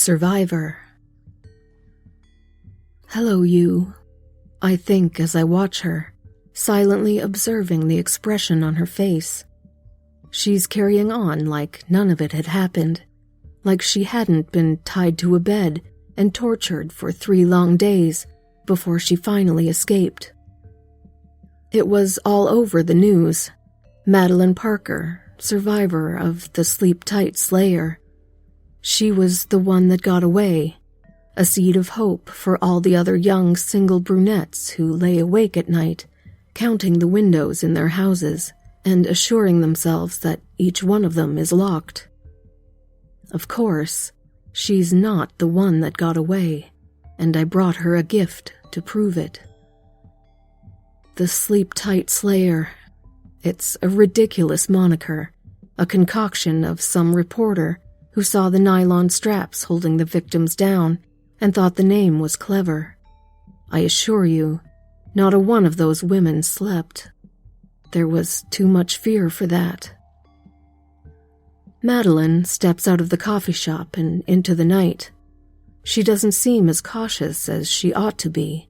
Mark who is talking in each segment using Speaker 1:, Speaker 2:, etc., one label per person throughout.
Speaker 1: survivor. Hello, you, I think as I watch her, silently observing the expression on her face. She's carrying on like none of it had happened, like she hadn't been tied to a bed and tortured for 3 long days before she finally escaped. It was all over the news. Madeline Parker, survivor of the Sleep-Tight Slayer. She was the one that got away, a seed of hope for all the other young single brunettes who lay awake at night, counting the windows in their houses and assuring themselves that each one of them is locked. Of course, she's not the one that got away, and I brought her a gift to prove it. The Sleep-Tight Slayer. It's a ridiculous moniker, a concoction of some reporter who saw the nylon straps holding the victims down and thought the name was clever. I assure you, not a one of those women slept. There was too much fear for that. Madeline steps out of the coffee shop and into the night. She doesn't seem as cautious as she ought to be,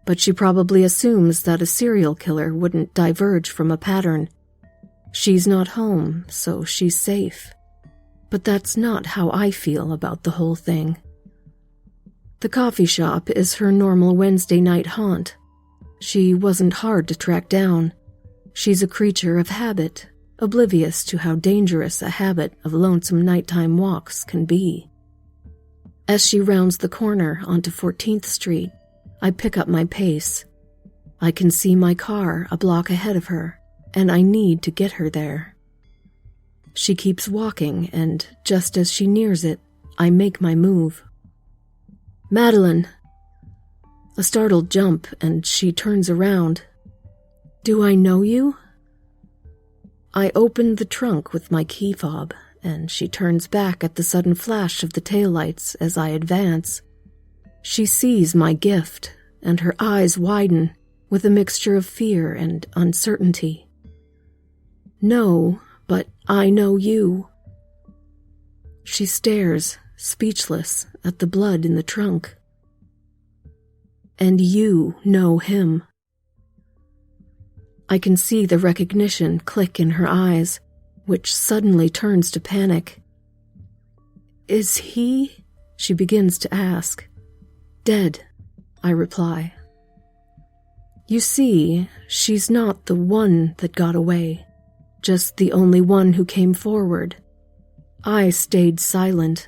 Speaker 1: but she probably assumes that a serial killer wouldn't diverge from a pattern. She's not home, so she's safe. But that's not how I feel about the whole thing. The coffee shop is her normal Wednesday night haunt. She wasn't hard to track down. She's a creature of habit, oblivious to how dangerous a habit of lonesome nighttime walks can be. As she rounds the corner onto 14th Street, I pick up my pace. I can see my car a block ahead of her, and I need to get her there. She keeps walking, and just as she nears it, I make my move. Madeline! A startled jump, and she turns around. Do I know you? I open the trunk with my key fob, and she turns back at the sudden flash of the taillights as I advance. She sees my gift, and her eyes widen with a mixture of fear and uncertainty. No, but I know you. She stares, speechless, at the blood in the trunk. And you know him. I can see the recognition click in her eyes, which suddenly turns to panic. Is he? She begins to ask. Dead, I reply. You see, she's not the one that got away, just the only one who came forward. I stayed silent.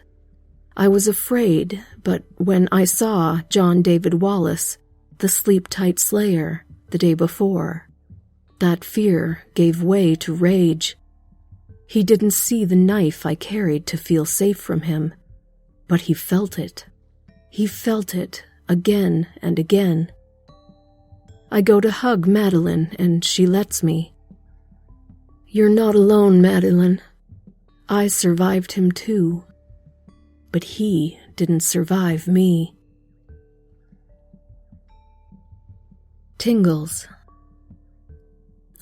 Speaker 1: I was afraid, but when I saw John David Wallace, the Sleep-Tight Slayer, the day before, that fear gave way to rage. He didn't see the knife I carried to feel safe from him, but he felt it. He felt it again and again. I go to hug Madeline, and she lets me. You're not alone, Madeline. I survived him too. But he didn't survive me. Tingles.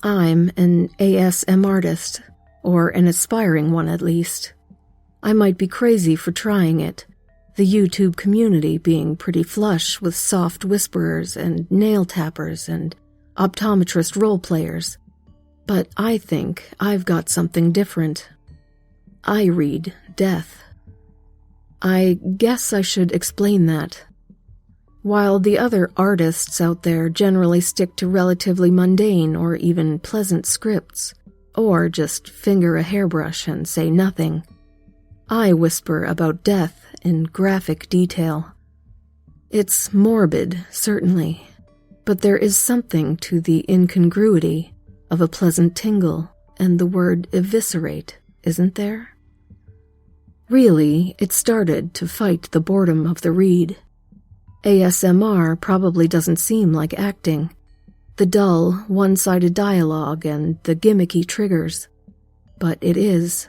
Speaker 1: I'm an ASM artist, or an aspiring one at least. I might be crazy for trying it, the YouTube community being pretty flush with soft whisperers and nail tappers and optometrist role players. But I think I've got something different. I read death. I guess I should explain that. While the other artists out there generally stick to relatively mundane or even pleasant scripts, or just finger a hairbrush and say nothing, I whisper about death in graphic detail. It's morbid, certainly, but there is something to the incongruity of a pleasant tingle and the word eviscerate, isn't there? Really, it started to fight the boredom of the read. ASMR probably doesn't seem like acting. The dull, one-sided dialogue and the gimmicky triggers. But it is.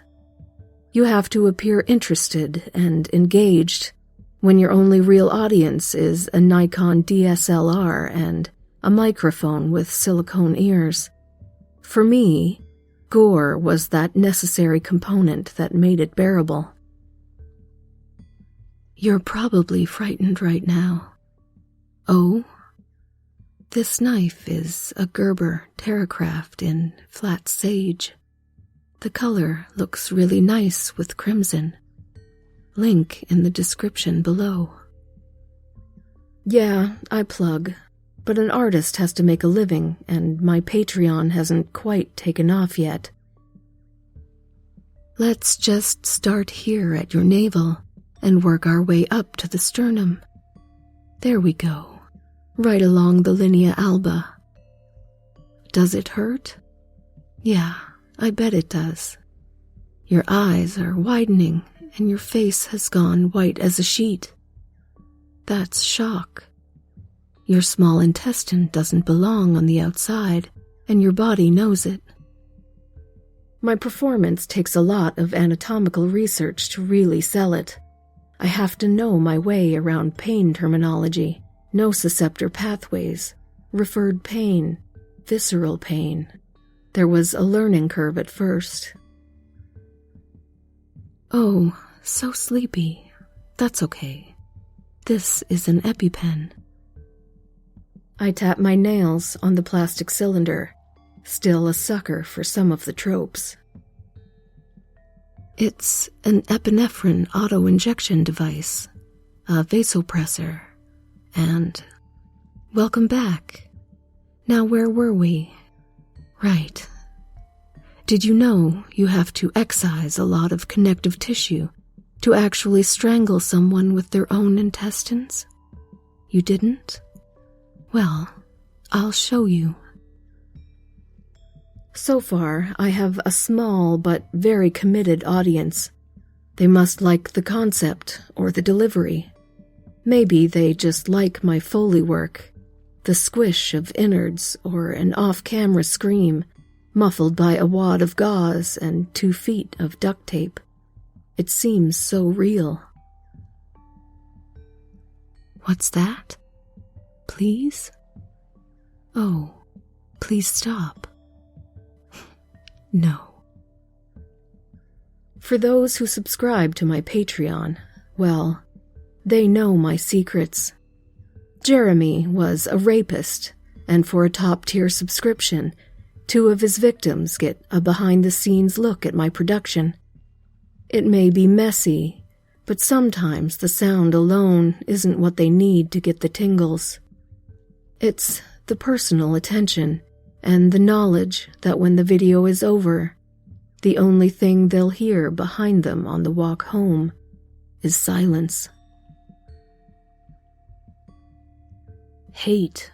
Speaker 1: You have to appear interested and engaged when your only real audience is a Nikon DSLR and a microphone with silicone ears. For me, gore was that necessary component that made it bearable. You're probably frightened right now. Oh? This knife is a Gerber Terracraft in flat sage. The color looks really nice with crimson. Link in the description below. Yeah, I plug, but an artist has to make a living, and my Patreon hasn't quite taken off yet. Let's just start here at your navel and work our way up to the sternum. There we go, right along the linea alba. Does it hurt? Yeah, I bet it does. Your eyes are widening and your face has gone white as a sheet. That's shock. Your small intestine doesn't belong on the outside, and your body knows it. My performance takes a lot of anatomical research to really sell it. I have to know my way around pain terminology, nociceptor pathways, referred pain, visceral pain. There was a learning curve at first. Oh, so sleepy. That's okay. This is an EpiPen. I tap my nails on the plastic cylinder, still a sucker for some of the tropes. It's an epinephrine auto-injection device, a vasopressor, and welcome back. Now where were we? Right. Did you know you have to excise a lot of connective tissue to actually strangle someone with their own intestines? You didn't? Well, I'll show you. So far, I have a small but very committed audience. They must like the concept or the delivery. Maybe they just like my Foley work, the squish of innards or an off-camera scream, muffled by a wad of gauze and 2 feet of duct tape. It seems so real. What's that? Please? Oh, please stop. No. For those who subscribe to my Patreon, well, they know my secrets. Jeremy was a rapist, and for a top-tier subscription, 2 of his victims get a behind-the-scenes look at my production. It may be messy, but sometimes the sound alone isn't what they need to get the tingles. It's the personal attention and the knowledge that when the video is over, the only thing they'll hear behind them on the walk home is silence. Hate.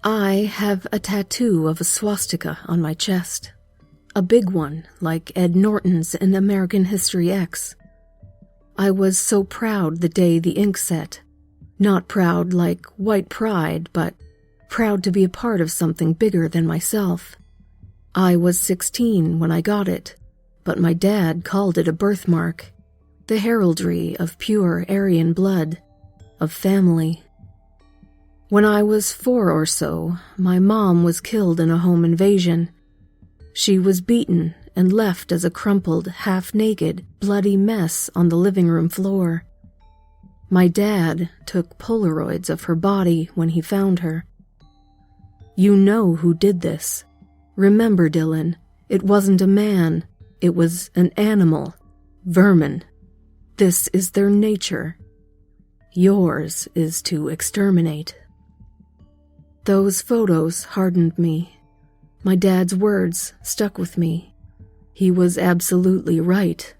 Speaker 1: I have a tattoo of a swastika on my chest. A big one, like Ed Norton's in American History X. I was so proud the day the ink set. Not proud like white pride, but proud to be a part of something bigger than myself. I was 16 when I got it, but my dad called it a birthmark, the heraldry of pure Aryan blood, of family. When I was 4 or so, my mom was killed in a home invasion. She was beaten and left as a crumpled, half-naked, bloody mess on the living room floor. My dad took Polaroids of her body when he found her. You know who did this. Remember, Dylan, it wasn't a man, it was an animal. Vermin. This is their nature. Yours is to exterminate. Those photos hardened me. My dad's words stuck with me. He was absolutely right.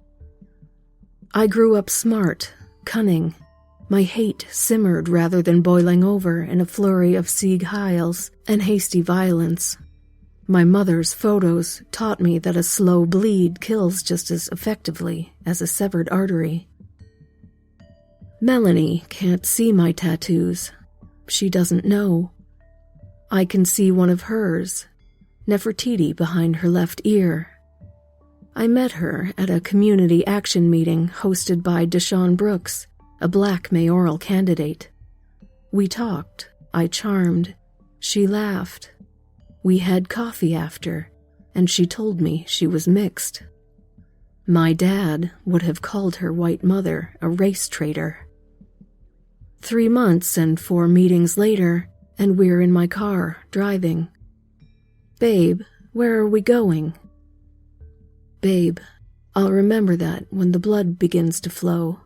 Speaker 1: I grew up smart, cunning. My hate simmered rather than boiling over in a flurry of Sieg Heils and hasty violence. My mother's photos taught me that a slow bleed kills just as effectively as a severed artery. Melanie can't see my tattoos. She doesn't know. I can see one of hers, Nefertiti behind her left ear. I met her at a community action meeting hosted by Deshaun Brooks, a black mayoral candidate. We talked, I charmed, she laughed. We had coffee after, and she told me she was mixed. My dad would have called her white mother a race traitor. 3 months and 4 meetings later, and we're in my car, driving. "Babe, where are we going?" "Babe, I'll remember that when the blood begins to flow.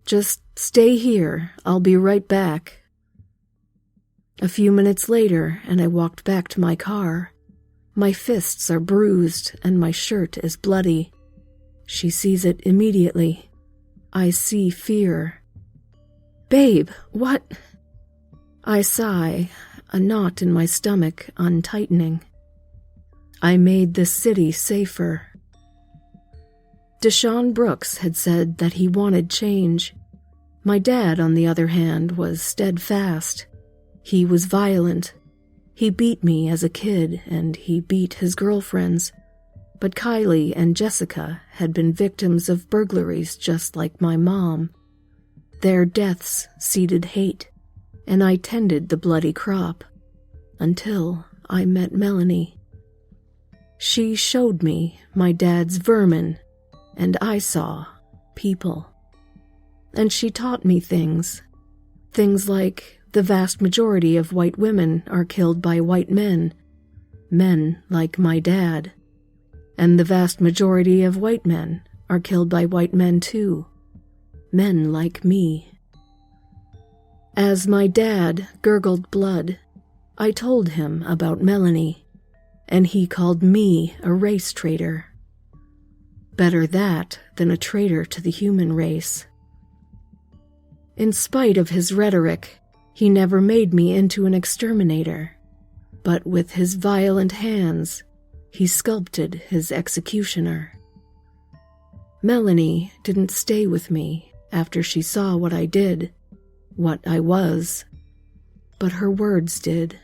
Speaker 1: Just stay here, I'll be right back." A few minutes later, and I walked back to my car. My fists are bruised and my shirt is bloody. She sees it immediately. I see fear. "Babe, what?" I sigh, a knot in my stomach untightening. I made this city safer. Deshaun Brooks had said that he wanted change. My dad, on the other hand, was steadfast. He was violent. He beat me as a kid, and he beat his girlfriends. But Kylie and Jessica had been victims of burglaries just like my mom. Their deaths seeded hate, and I tended the bloody crop, until I met Melanie. She showed me my dad's vermin, and I saw people. And she taught me things like the vast majority of white women are killed by white men like my dad, and the vast majority of white men are killed by white men too, men like me. As my dad gurgled blood, I told him about Melanie, and he called me a race traitor. Better that than a traitor to the human race. In spite of his rhetoric, he never made me into an exterminator, but with his violent hands, he sculpted his executioner. Melanie didn't stay with me after she saw what I did, what I was, but her words did,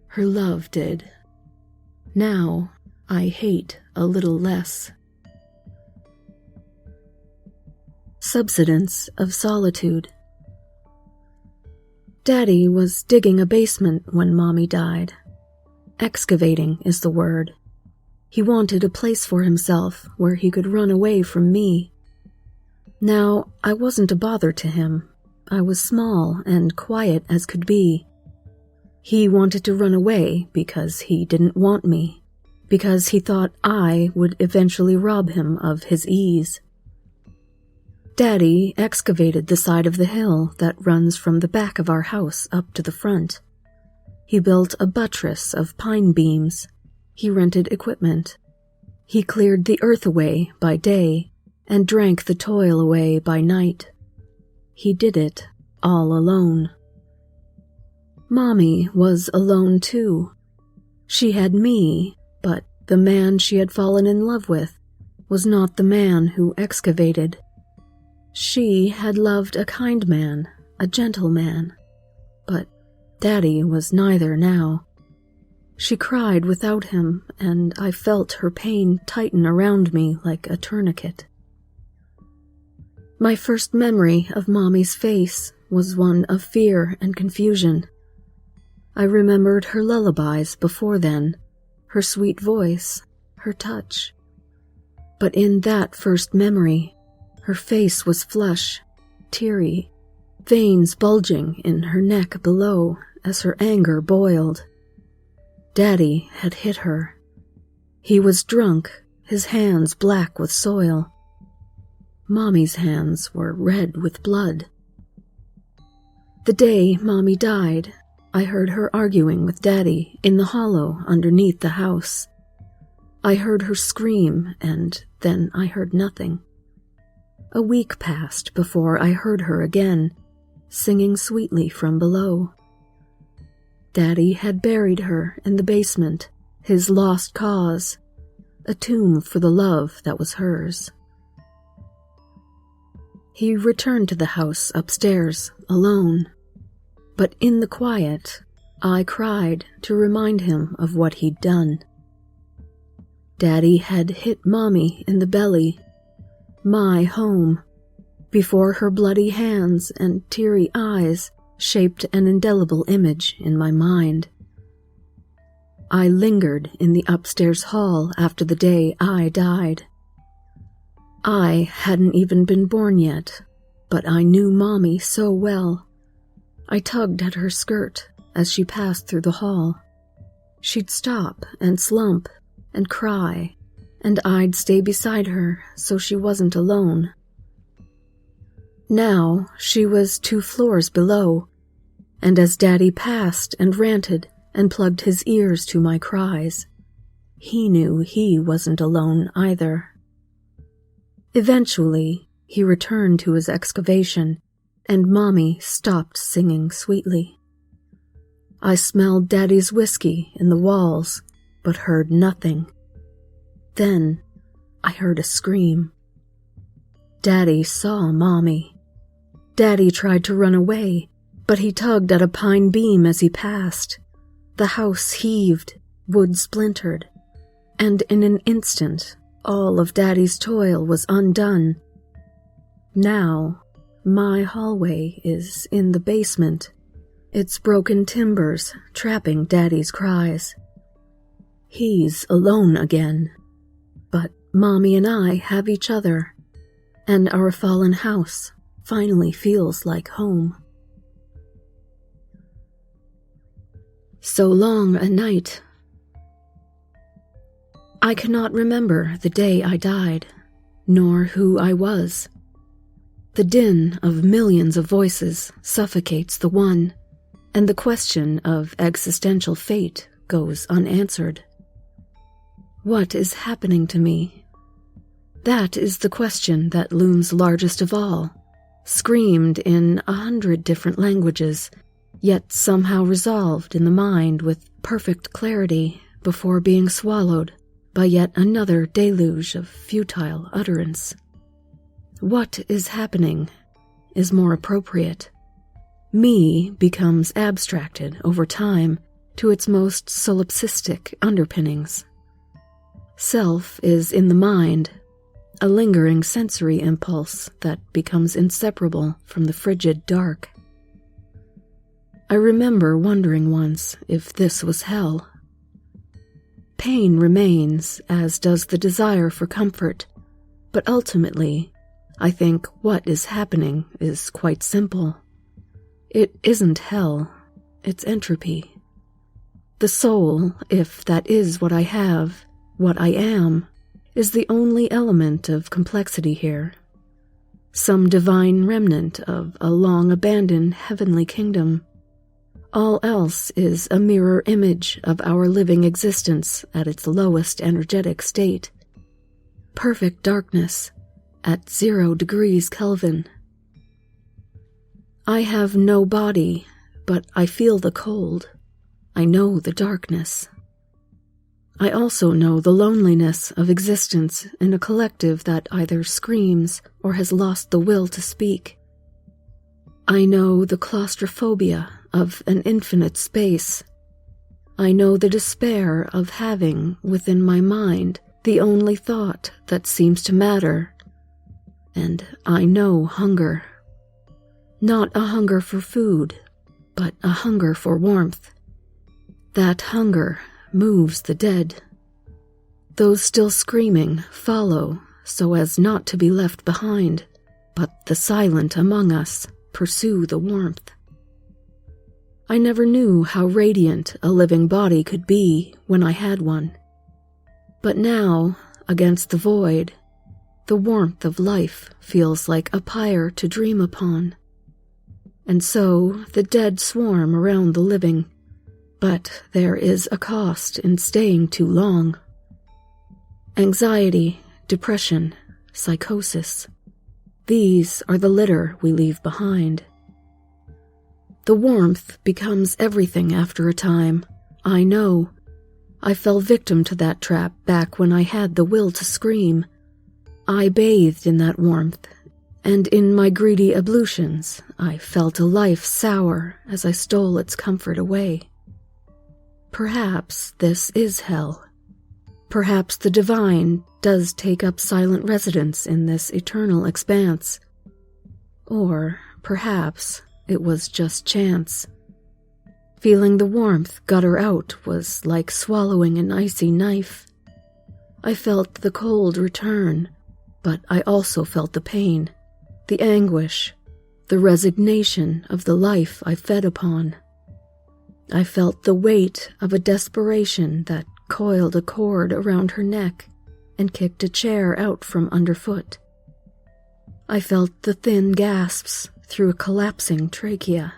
Speaker 1: her love did. Now I hate a little less. Subsidence of Solitude. Daddy was digging a basement when Mommy died. Excavating is the word. He wanted a place for himself where he could run away from me. Now, I wasn't a bother to him. I was small and quiet as could be. He wanted to run away because he didn't want me, because he thought I would eventually rob him of his ease. Daddy excavated the side of the hill that runs from the back of our house up to the front. He built a buttress of pine beams. He rented equipment. He cleared the earth away by day and drank the toil away by night. He did it all alone. Mommy was alone too. She had me, but the man she had fallen in love with was not the man who excavated. She had loved a kind man, a gentle man, but Daddy was neither now. She cried without him, and I felt her pain tighten around me like a tourniquet. My first memory of Mommy's face was one of fear and confusion. I remembered her lullabies before then, her sweet voice, her touch. But in that first memory, her face was flush, teary, veins bulging in her neck below as her anger boiled. Daddy had hit her. He was drunk, his hands black with soil. Mommy's hands were red with blood. The day Mommy died, I heard her arguing with Daddy in the hollow underneath the house. I heard her scream, and then I heard nothing. A week passed before I heard her again, singing sweetly from below. Daddy had buried her in the basement, his lost cause, a tomb for the love that was hers. He returned to the house upstairs, alone. But in the quiet, I cried to remind him of what he'd done. Daddy had hit Mommy in the belly, my home, before her bloody hands and teary eyes shaped an indelible image in my mind. I lingered in the upstairs hall after the day I died. I hadn't even been born yet, but I knew Mommy so well. I tugged at her skirt as she passed through the hall. She'd stop and slump and cry, and I'd stay beside her so she wasn't alone. Now she was 2 floors below, and as Daddy passed and ranted and plugged his ears to my cries, he knew he wasn't alone either. Eventually, he returned to his excavation, and Mommy stopped singing sweetly. I smelled Daddy's whiskey in the walls, but heard nothing. Then I heard a scream. Daddy saw Mommy. Daddy tried to run away, but he tugged at a pine beam as he passed. The house heaved, wood splintered, and in an instant, all of Daddy's toil was undone. Now, my hallway is in the basement, its broken timbers trapping Daddy's cries. He's alone again, but Mommy and I have each other, and our fallen house finally feels like home. So long a night. I cannot remember the day I died, nor who I was. The din of millions of voices suffocates the one, and the question of existential fate goes unanswered. What is happening to me? That is the question that looms largest of all, screamed in 100 different languages, yet somehow resolved in the mind with perfect clarity before being swallowed by yet another deluge of futile utterance. What is happening is more appropriate. Me becomes abstracted over time to its most solipsistic underpinnings. Self is in the mind, a lingering sensory impulse that becomes inseparable from the frigid dark. I remember wondering once if this was hell. Pain remains, as does the desire for comfort, but ultimately, I think what is happening is quite simple. It isn't hell, it's entropy. The soul, if that is what I have, what I am, is the only element of complexity here. Some divine remnant of a long-abandoned heavenly kingdom. All else is a mirror image of our living existence at its lowest energetic state. Perfect darkness at 0 degrees Kelvin. I have no body, but I feel the cold. I know the darkness. I also know the loneliness of existence in a collective that either screams or has lost the will to speak. I know the claustrophobia of an infinite space. I know the despair of having within my mind the only thought that seems to matter. And I know hunger. Not a hunger for food, but a hunger for warmth. That hunger moves the dead. Those still screaming follow so as not to be left behind, but the silent among us pursue the warmth. I never knew how radiant a living body could be when I had one. But now, against the void, the warmth of life feels like a pyre to dream upon. And so the dead swarm around the living, but there is a cost in staying too long. Anxiety, depression, psychosis. These are the litter we leave behind. The warmth becomes everything after a time. I know. I fell victim to that trap back when I had the will to scream. I bathed in that warmth, and in my greedy ablutions, I felt a life sour as I stole its comfort away. Perhaps this is hell. Perhaps the divine does take up silent residence in this eternal expanse. Or perhaps it was just chance. Feeling the warmth gutter out was like swallowing an icy knife. I felt the cold return, But I also felt the pain, the anguish, the resignation of the life I fed upon. I felt the weight of a desperation that coiled a cord around her neck and kicked a chair out from underfoot. I felt the thin gasps through a collapsing trachea.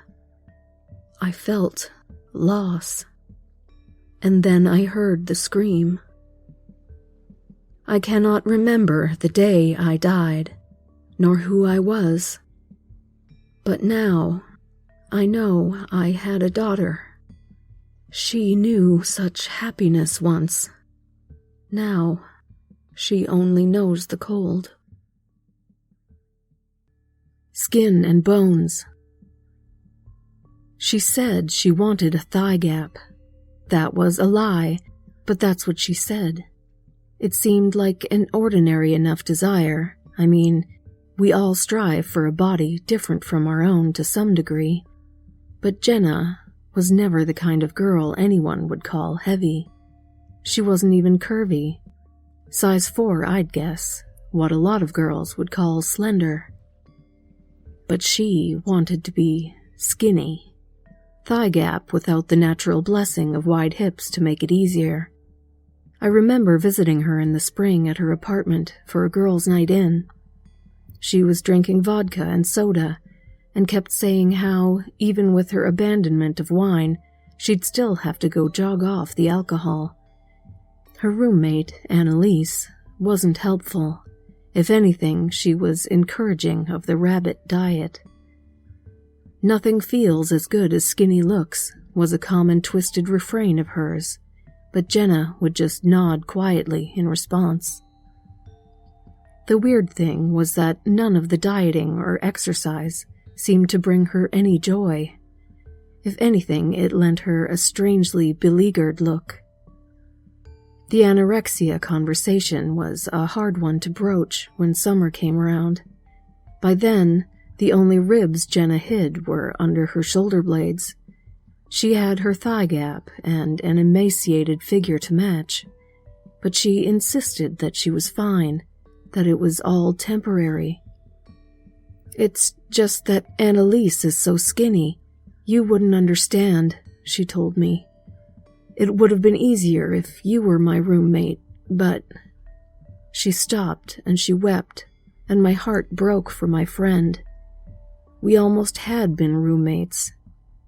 Speaker 1: I felt loss. And then I heard the scream. I cannot remember the day I died, nor who I was. But now, I know I had a daughter. She knew such happiness once. Now, she only knows the cold. Skin and bones. She said she wanted a thigh gap. That was a lie, but that's what she said. It seemed like an ordinary enough desire. I mean, we all strive for a body different from our own to some degree. But Jenna was never the kind of girl anyone would call heavy. She wasn't even curvy. Size 4, I'd guess, what a lot of girls would call slender. But she wanted to be skinny. Thigh gap without the natural blessing of wide hips to make it easier. I remember visiting her in the spring at her apartment for a girls' night in. She was drinking vodka and soda, and kept saying how, even with her abandonment of wine, she'd still have to go jog off the alcohol. Her roommate, Annalise, wasn't helpful. If anything, she was encouraging of the rabbit diet. "Nothing feels as good as skinny looks," was a common twisted refrain of hers, but Jenna would just nod quietly in response. The weird thing was that none of the dieting or exercise seemed to bring her any joy. If anything, it lent her a strangely beleaguered look. The anorexia conversation was a hard one to broach when summer came around. By then, the only ribs Jenna hid were under her shoulder blades. She had her thigh gap and an emaciated figure to match, but she insisted that she was fine, that it was all temporary. "It's just that Annalise is so skinny. You wouldn't understand," she told me. "It would have been easier if you were my roommate, but—" She stopped and she wept, and my heart broke for my friend. We almost had been roommates.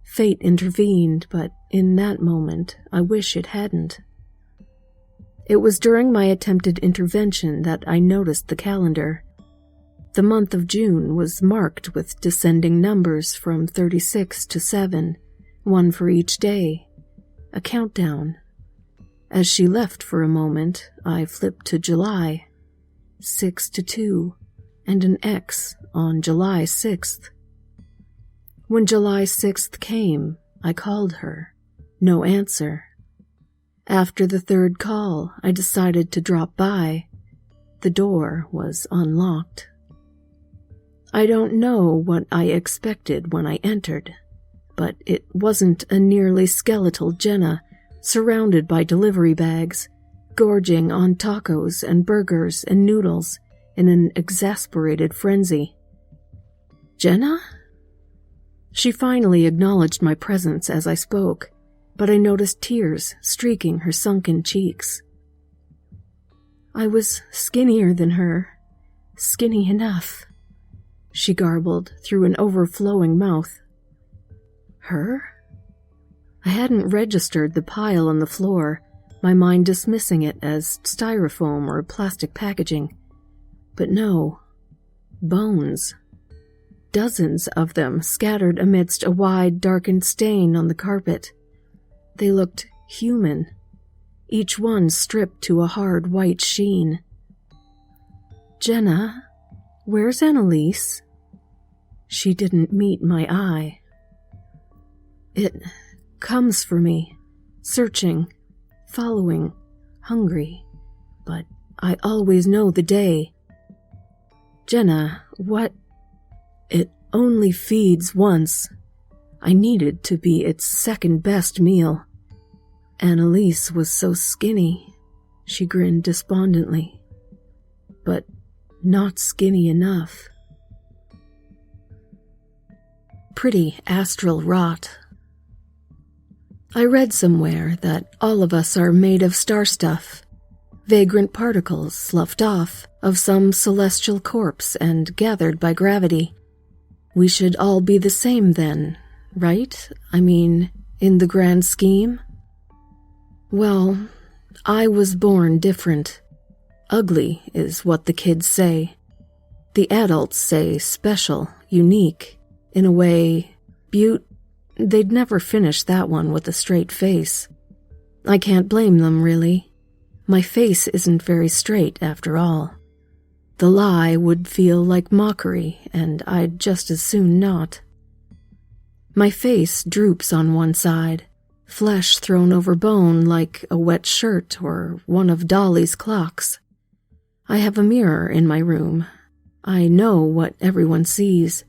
Speaker 1: Fate intervened, but in that moment, I wish it hadn't. It was during my attempted intervention that I noticed the calendar. The month of June was marked with descending numbers from 36 to 7, one for each day. A countdown. As she left for a moment, I flipped to July. 6 to 2, and an X on July 6th. When July 6th came, I called her. No answer. After the third call, I decided to drop by. The door was unlocked. I don't know what I expected when I entered, but it wasn't a nearly skeletal Jenna surrounded by delivery bags, gorging on tacos and burgers and noodles in an exasperated frenzy. "Jenna?" She finally acknowledged my presence as I spoke, but I noticed tears streaking her sunken cheeks. "I was skinnier than her. Skinny enough," she garbled through an overflowing mouth. Her? I hadn't registered the pile on the floor, my mind dismissing it as styrofoam or plastic packaging. But no. Bones. Dozens of them scattered amidst a wide, darkened stain on the carpet. They looked human, each one stripped to a hard white sheen. "Jenna, where's Annalise?" She didn't meet my eye. It comes for me, searching, following, hungry, but I always know the day. "Jenna, what?" "It only feeds once. I needed to be its second best meal. Annalise was so skinny," she grinned despondently. "But not skinny enough. Pretty astral rot. I read somewhere that all of us are made of star stuff, vagrant particles sloughed off of some celestial corpse and gathered by gravity. We should all be the same then, right? I mean, in the grand scheme? Well, I was born different. Ugly is what the kids say. The adults say special, unique, in a way, they'd never finish that one with a straight face. I can't blame them, really. My face isn't very straight, after all. The lie would feel like mockery, and I'd just as soon not. My face droops on one side, flesh thrown over bone like a wet shirt or one of Dolly's clocks. I have a mirror in my room. I know what everyone sees.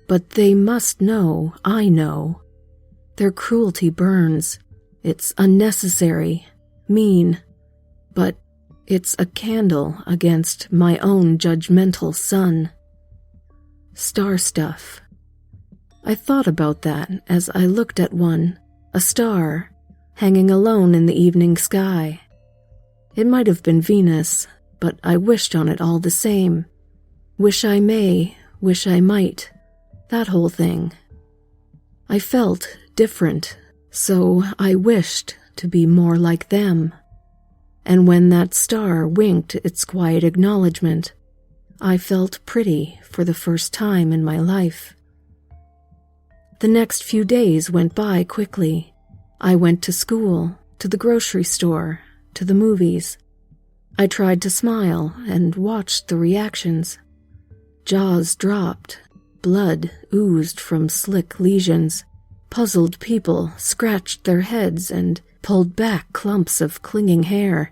Speaker 1: But they must know I know. Their cruelty burns. It's unnecessary, mean, but it's a candle against my own judgmental sun. Star stuff. I thought about that as I looked at one, a star, hanging alone in the evening sky. It might have been Venus, but I wished on it all the same. Wish I may, wish I might, that whole thing. I felt different, so I wished to be more like them. And when that star winked its quiet acknowledgement, I felt pretty for the first time in my life. The next few days went by quickly. I went to school, to the grocery store, to the movies. I tried to smile and watched the reactions. Jaws dropped, blood oozed from slick lesions. Puzzled people scratched their heads and pulled back clumps of clinging hair.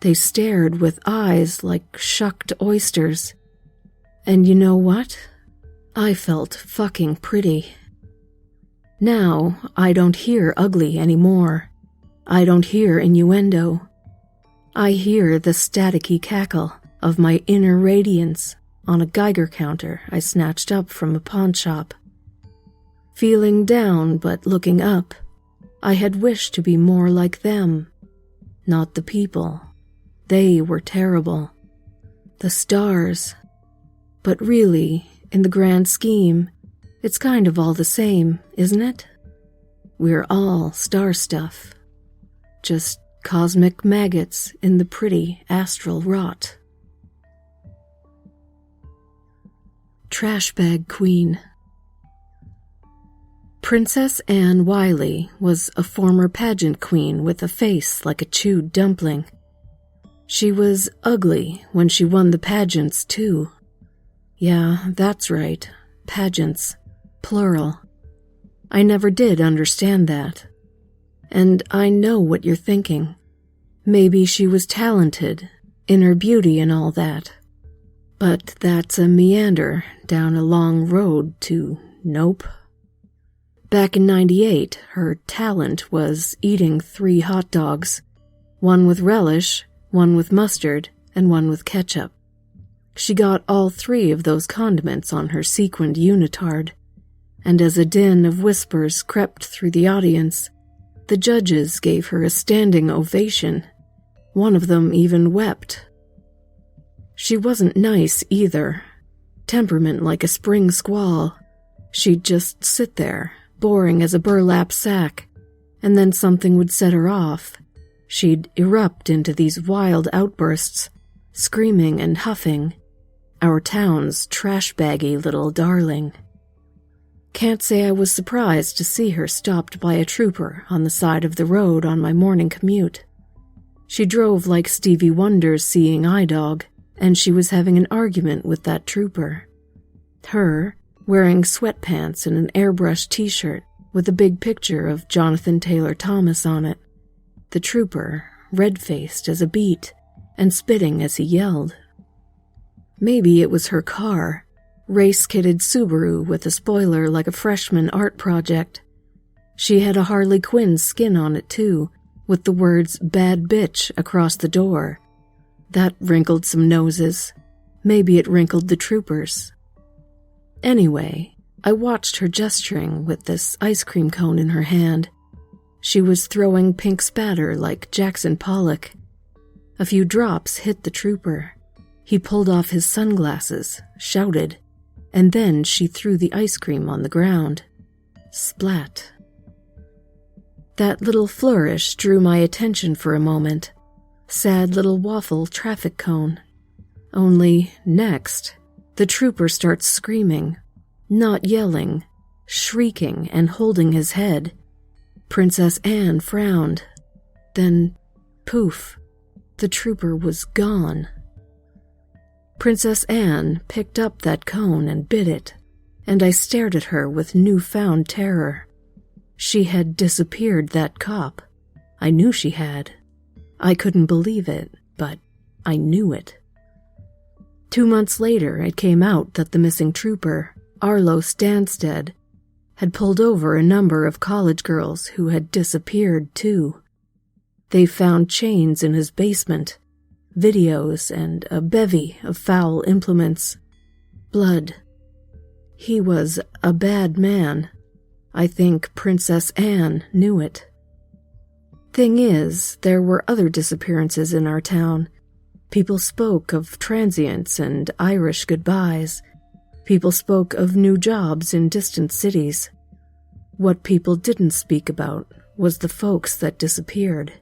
Speaker 1: They stared with eyes like shucked oysters. And you know what? I felt fucking pretty. Now I don't hear ugly anymore. I don't hear innuendo. I hear the staticky cackle of my inner radiance on a Geiger counter I snatched up from a pawn shop. Feeling down but looking up, I had wished to be more like them. Not the people. They were terrible. The stars. But really, in the grand scheme, it's kind of all the same, isn't it? We're all star stuff. Just cosmic maggots in the pretty astral rot. Trash Bag Queen. Princess Anne Wiley was a former pageant queen with a face like a chewed dumpling. She was ugly when she won the pageants, too. Yeah, that's right, pageants, plural. I never did understand that. And I know what you're thinking. Maybe she was talented, inner beauty and all that. But that's a meander down a long road to nope. Back in '98, her talent was eating 3 hot dogs, one with relish, one with mustard, and one with ketchup. She got all 3 of those condiments on her sequined unitard, and as a din of whispers crept through the audience, the judges gave her a standing ovation. One of them even wept. She wasn't nice either. Temperament like a spring squall. She'd just sit there, boring as a burlap sack, and then something would set her off. She'd erupt into these wild outbursts, screaming and huffing. Our town's trash-baggy little darling. Can't say I was surprised to see her stopped by a trooper on the side of the road on my morning commute. She drove like Stevie Wonder's Seeing Eye Dog, and she was having an argument with that trooper. Her, wearing sweatpants and an airbrushed t-shirt with a big picture of Jonathan Taylor Thomas on it. The trooper, red-faced as a beet, and spitting as he yelled. Maybe it was her car, race-kitted Subaru with a spoiler like a freshman art project. She had a Harley Quinn skin on it too, with the words "bad bitch" across the door. That wrinkled some noses. Maybe it wrinkled the troopers. Anyway, I watched her gesturing with this ice cream cone in her hand. She was throwing pink spatter like Jackson Pollock. A few drops hit the trooper. He pulled off his sunglasses, shouted, and then she threw the ice cream on the ground. Splat. That little flourish drew my attention for a moment. Sad little waffle traffic cone. Only, next, the trooper starts screaming, not yelling, shrieking and holding his head. Princess Anne frowned. Then, poof, the trooper was gone. Princess Anne picked up that cone and bit it, and I stared at her with newfound terror. She had disappeared that cop. I knew she had. I couldn't believe it, but I knew it. 2 months later, it came out that the missing trooper, Arlo Stanstead, had pulled over a number of college girls who had disappeared too. They found chains in his basement, videos, and a bevy of foul implements. Blood. He was a bad man. I think Princess Anne knew it. Thing is, there were other disappearances in our town. People spoke of transients and Irish goodbyes. People spoke of new jobs in distant cities. What people didn't speak about was the folks that disappeared.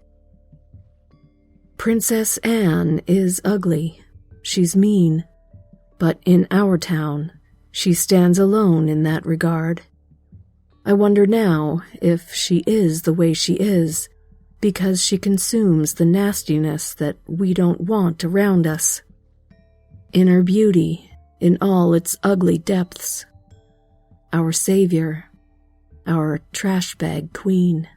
Speaker 1: Princess Anne is ugly. She's mean. But in our town, she stands alone in that regard. I wonder now if she is the way she is because she consumes the nastiness that we don't want around us. Inner beauty in all its ugly depths. Our savior, our trash bag queen.